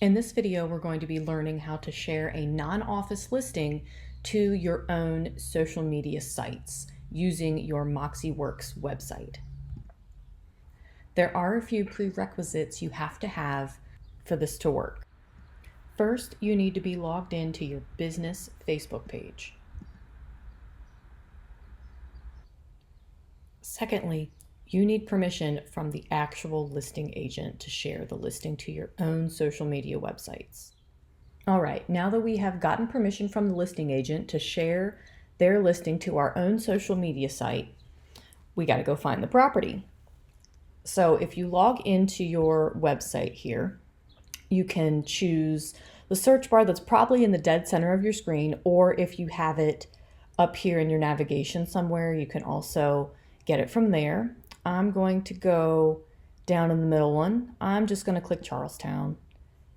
In this video, we're going to be learning how to share a non-office listing to your own social media sites using your MoxieWorks website. There are a few prerequisites you have to have for this to work. First, you need to be logged into your business Facebook page. Secondly, you need permission from the actual listing agent to share the listing to your own social media websites. All right, now that we have gotten permission from the listing agent to share their listing to our own social media site, we got to go find the property. So if you log into your website here, you can choose the search bar that's probably in the dead center of your screen, or if you have it up here in your navigation somewhere, you can also get it from there. I'm going to go down in the middle one. I'm just going to click Charlestown,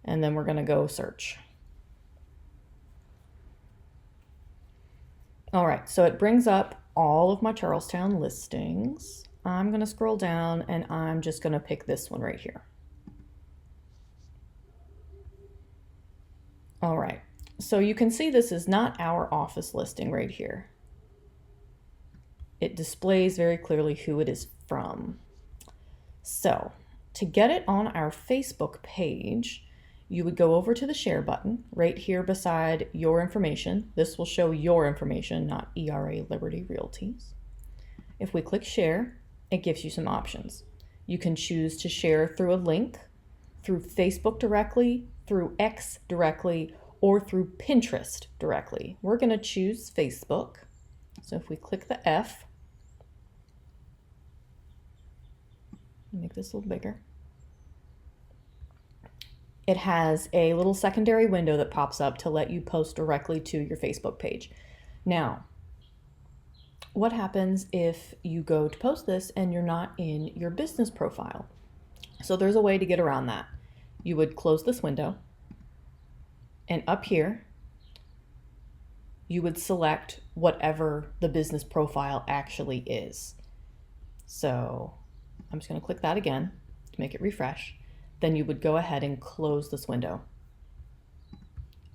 and then we're going to go search. All right, so it brings up all of my Charlestown listings. I'm going to scroll down and I'm just going to pick this one right here. All right, so you can see this is not our office listing right here. It displays very clearly who it is from. So to get it on our Facebook page, you would go over to the share button right here beside your information. This will show your information, not ERA Liberty Realties. If we click share, it gives you some options. You can choose to share through a link, through Facebook directly, through X directly, or through Pinterest directly. We're going to choose Facebook. So if we click the F, make this a little bigger. It has a little secondary window that pops up to let you post directly to your Facebook page. Now, what happens if you go to post this and you're not in your business profile? So there's a way to get around that. You would close this window, and up here, you would select whatever the business profile actually is. So I'm just going to click that again to make it refresh. Then you would go ahead and close this window.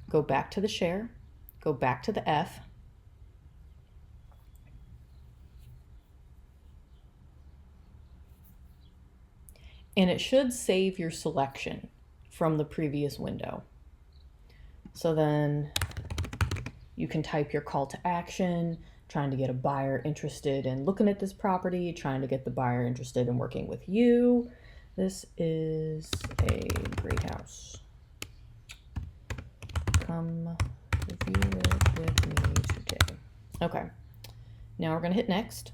Go back to the share, go back to the F, and it should save your selection from the previous window. So then you can type your call to action, trying to get a buyer interested in looking at this property, trying to get the buyer interested in working with you. This is a great house. Come review it with me today. Okay, now we're going to hit next.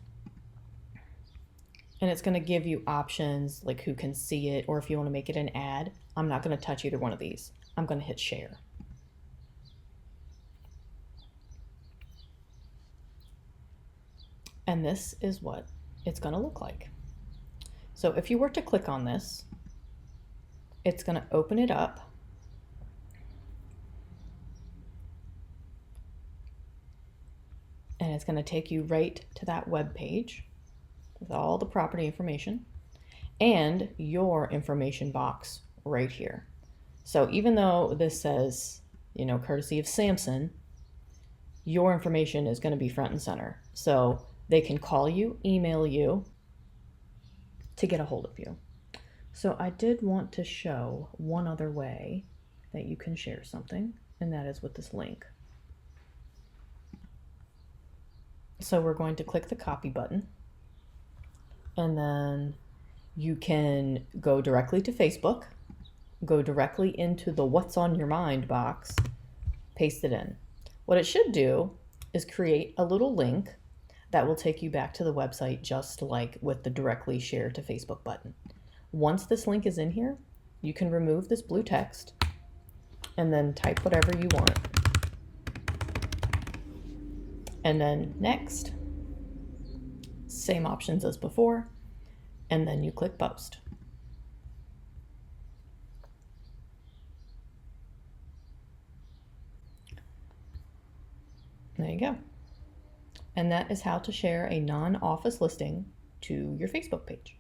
And it's going to give you options like who can see it, or if you want to make it an ad. I'm not going to touch either one of these. I'm going to hit share. And this is what it's going to look like. So if you were to click on this, it's going to open it up. And it's going to take you right to that web page with all the property information and your information box right here. So even though this says, courtesy of Samson, your information is going to be front and center. So they can call you, email you to get a hold of you. So I did want to show one other way that you can share something, and that is with this link. So we're going to click the copy button, and then you can go directly to Facebook, go directly into the What's on Your Mind box, paste it in. What it should do is create a little link that will take you back to the website, just like with the directly share to Facebook button. Once this link is in here, you can remove this blue text and then type whatever you want. And then next, same options as before, and then you click post. There you go. And that is how to share a non-office listing to your Facebook page.